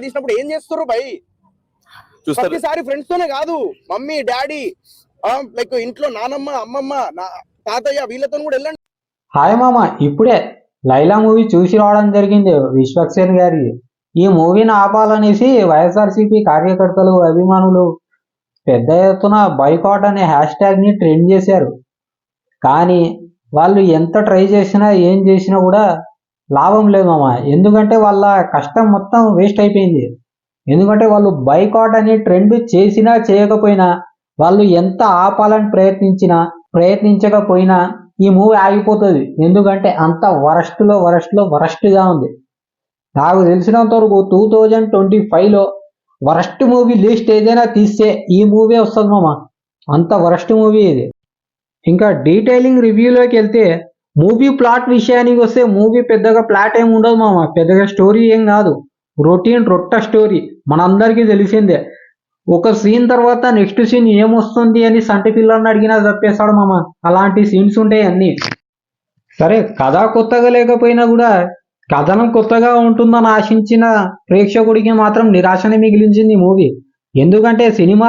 తీసినప్పుడు ఏం చేస్తారు భయ్? ప్రతిసారి ఫ్రెండ్స్ తోనే కాదు, మమ్మీ డాడీ లైక్ ఇంట్లో నానమ్మ అమ్మమ్మ తాతయ్య వీళ్ళతో కూడా వెళ్ళండి. హాయ్ మామ, ఇప్పుడే లైలా మూవీ చూసి రావడం జరిగింది విశ్వక్సేన్ గారి. ఈ మూవీని ఆపాలనేసి వైఎస్ఆర్సీపీ కార్యకర్తలు అభిమానులు పెద్ద ఎత్తున బైకాట్ అనే హ్యాష్ ట్యాగ్ ని ట్రెండ్ చేశారు. కానీ వాళ్ళు ఎంత ట్రై చేసినా ఏం చేసినా కూడా లాభం లేదు మామ. ఎందుకంటే వాళ్ళ కష్టం మొత్తం వేస్ట్ అయిపోయింది. ఎందుకంటే వాళ్ళు బైకాట్ అనే ట్రెండ్ చేసినా చేయకపోయినా, వాళ్ళు ఎంత ఆపాలని ప్రయత్నించకపోయినా ఈ మూవీ ఆగిపోతుంది. ఎందుకంటే అంత వరస్ట్గా ఉంది. నాకు తెలిసినంత వరకు 2025లో వరస్ట్ మూవీ లిస్ట్ ఏదైనా తీస్తే ఈ మూవీ వస్తుంది మామ. అంత వరస్ట్ మూవీ ఇది. ఇంకా డీటెయిలింగ్ రివ్యూలోకి వెళ్తే, మూవీ ప్లాట్ విషయానికి వస్తే మూవీ పెద్దగా ప్లాట్ ఏమి ఉండదు మామ. పెద్దగా స్టోరీ ఏం కాదు, రొట్ట స్టోరీ. మనందరికీ తెలిసిందే. ఒక సీన్ తర్వాత నెక్స్ట్ సీన్ ఏమొస్తుంది అని సంటి పిల్లల్ని అడిగినా చెప్పేస్తాడు మామ. అలాంటి సీన్స్ ఉంటాయి అన్ని. సరే, కథ కొత్తగా లేకపోయినా కూడా కథనం కొత్తగా ఉంటుందని ఆశించిన ప్రేక్షకుడికి మాత్రం నిరాశనే మిగిలించింది ఈ మూవీ. ఎందుకంటే సినిమా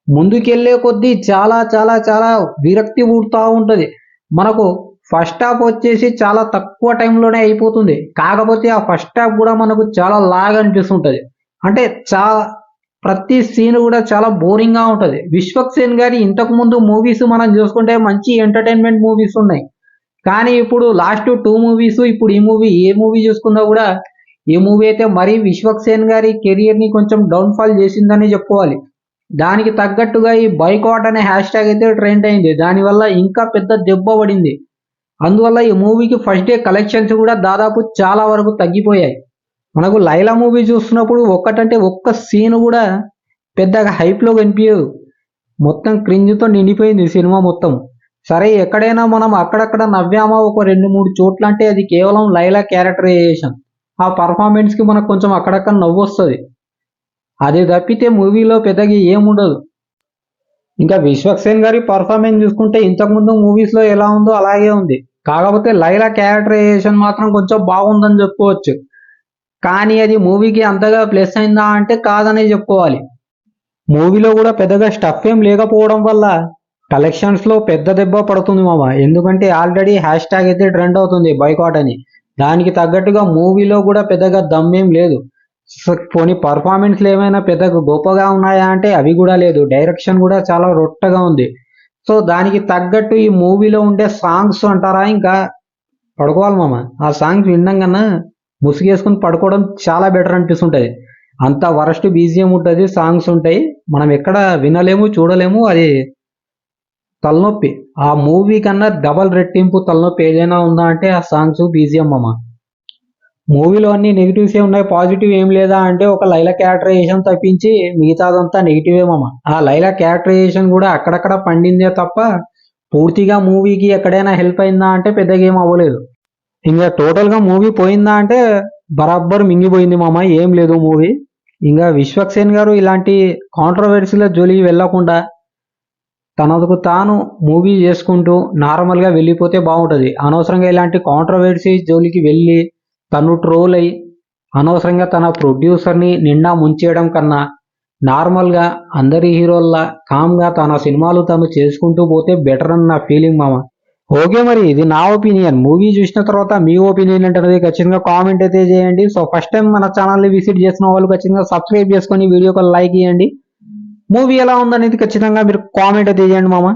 ముందుకెళ్లే కొద్దీ చాలా చాలా చాలా విరక్తి పుడుతూ ఉంటుంది. మనకు ఫస్ట్ హాఫ్ వచ్చేసి చాలా తక్కువ టైంలోనే అయిపోతుంది. కాకపోతే ఆ ఫస్ట్ హాఫ్ కూడా మనకు చాలా లాగ్ అనిపిస్తుంటుంది. అంటే ప్రతి సీన్ కూడా చాలా బోరింగ్ గా ఉంటుంది. విశ్వక్సేన్ గారి ఇంతకు ముందు మూవీస్ మనం చూసుకుంటే మంచి ఎంటర్టైన్మెంట్ మూవీస్ ఉన్నాయి. కానీ ఇప్పుడు లాస్ట్ 2 మూవీస్, ఇప్పుడు ఈ మూవీ, ఏ మూవీ చూసుకున్నా కూడా ఈ మూవీ అయితే మరీ విశ్వక్సేన్ గారి కెరియర్ ని కొంచెం డౌన్ ఫాల్ చేసిందని చెప్పుకోవాలి. దానికి తగ్గట్టుగా ఈ బైకాట్ అనే హ్యాష్ ట్యాగ్ అయితే ట్రెండ్ అయింది. దానివల్ల ఇంకా పెద్ద దెబ్బ పడింది. అందువల్ల ఈ మూవీకి ఫస్ట్ డే కలెక్షన్స్ కూడా దాదాపు చాలా వరకు తగ్గిపోయాయి. మనకు లైలా మూవీ చూస్తున్నప్పుడు ఒక్క సీన్ కూడా పెద్దగా హైప్లో కనిపించదు. మొత్తం క్రింజ్తో నిండిపోయింది సినిమా మొత్తం. సరే, ఎక్కడైనా మనం అక్కడక్కడ నవ్వామా ఒక 2-3 చోట్ల అంటే అది కేవలం లైలా క్యారెక్టరైజేషన్. ఆ పర్ఫార్మెన్స్కి మనకు కొంచెం అక్కడక్కడ నవ్వు వస్తుంది. అది తప్పితే మూవీలో పెద్దగా ఏముండదు. ఇంకా విశ్వక్సేన్ గారి పర్ఫార్మెన్స్ చూసుకుంటే ఇంతకుముందు మూవీస్లో ఎలా ఉందో అలాగే ఉంది. కాకపోతే లైలా క్యారెక్టరైజేషన్ మాత్రం కొంచెం బాగుందని చెప్పుకోవచ్చు. కానీ అది మూవీకి అంతగా ప్లస్ అయిందా అంటే కాదనే చెప్పుకోవాలి. మూవీలో కూడా పెద్దగా స్టఫ్ ఏం లేకపోవడం వల్ల కలెక్షన్స్లో పెద్ద దెబ్బ పడుతుంది మామ. ఎందుకంటే ఆల్రెడీ హ్యాష్ ట్యాగ్ అయితే ట్రెండ్ అవుతుంది బైకాట్ అని. దానికి తగ్గట్టుగా మూవీలో కూడా పెద్దగా దమ్మేం లేదు. పోనీ పర్ఫార్మెన్స్లు ఏమైనా పెద్దగా గొప్పగా ఉన్నాయా అంటే అవి కూడా లేదు. డైరెక్షన్ కూడా చాలా రొట్టగా ఉంది. సో దానికి తగ్గట్టు ఈ మూవీలో ఉండే సాంగ్స్ అంటారా, ఇంకా పడుకోవాలి మామ. ఆ సాంగ్స్ వినడం కన్నా ముసుగేసుకుని పడుకోవడం చాలా బెటర్ అనిపిస్తుంటుంది. అంత వరస్ట్ బీజిఎం ఉంటుంది, సాంగ్స్ ఉంటాయి. మనం ఎక్కడ వినలేము, చూడలేము. అది తలనొప్పి. ఆ మూవీ కన్నా డబల్ రెట్టింపు తలనొప్పి ఏదైనా ఉందా అంటే ఆ సాంగ్స్, బీజిఎం మామ. మూవీలో అన్ని నెగిటివ్స్ ఏ ఉన్నాయి, పాజిటివ్ ఏం లేదా అంటే ఒక లైలా క్యారెక్టరైజేషన్ తప్పించి మిగతాదంతా నెగిటివే మామ. ఆ లైలా క్యారెక్టరైజేషన్ కూడా అక్కడక్కడ పండిందే తప్ప పూర్తిగా మూవీకి ఎక్కడైనా హెల్ప్ అయిందా అంటే పెద్దగా ఏం అవ్వలేదు. ఇంకా టోటల్గా మూవీ పోయిందా అంటే బరాబర్ మింగిపోయింది మామ. ఏం లేదు మూవీ. ఇంకా విశ్వక్సేన్ గారు ఇలాంటి కాంట్రవర్సీల జోలికి వెళ్ళకుండా తనకు తాను మూవీ చేసుకుంటూ నార్మల్గా వెళ్ళిపోతే బాగుంటుంది. అనవసరంగా ఇలాంటి కాంట్రవర్సీ జోలికి వెళ్ళి తను ట్రోల్ అయి అనవసరంగా తన ప్రొడ్యూసర్ని నిండా ముంచేయడం కన్నా నార్మల్గా అందరి హీరోల్లా కామ్గా తన సినిమాలు తను చేసుకుంటూ పోతే బెటర్ అని నా ఫీలింగ్ మామ. ఓకే, మరి ఇది నా ఒపీనియన్. మూవీ చూసిన తర్వాత మీ ఒపీనియన్ ఏంటనేది ఖచ్చితంగా కామెంట్ అయితే చేయండి. సో ఫస్ట్ టైం మన ఛానల్ని విజిట్ చేసిన వాళ్ళు ఖచ్చితంగా సబ్స్క్రైబ్ చేసుకొని వీడియోకి లైక్ ఇవ్వండి. మూవీ ఎలా ఉందనేది ఖచ్చితంగా మీరు కామెంట్ అయితే చేయండి మామ.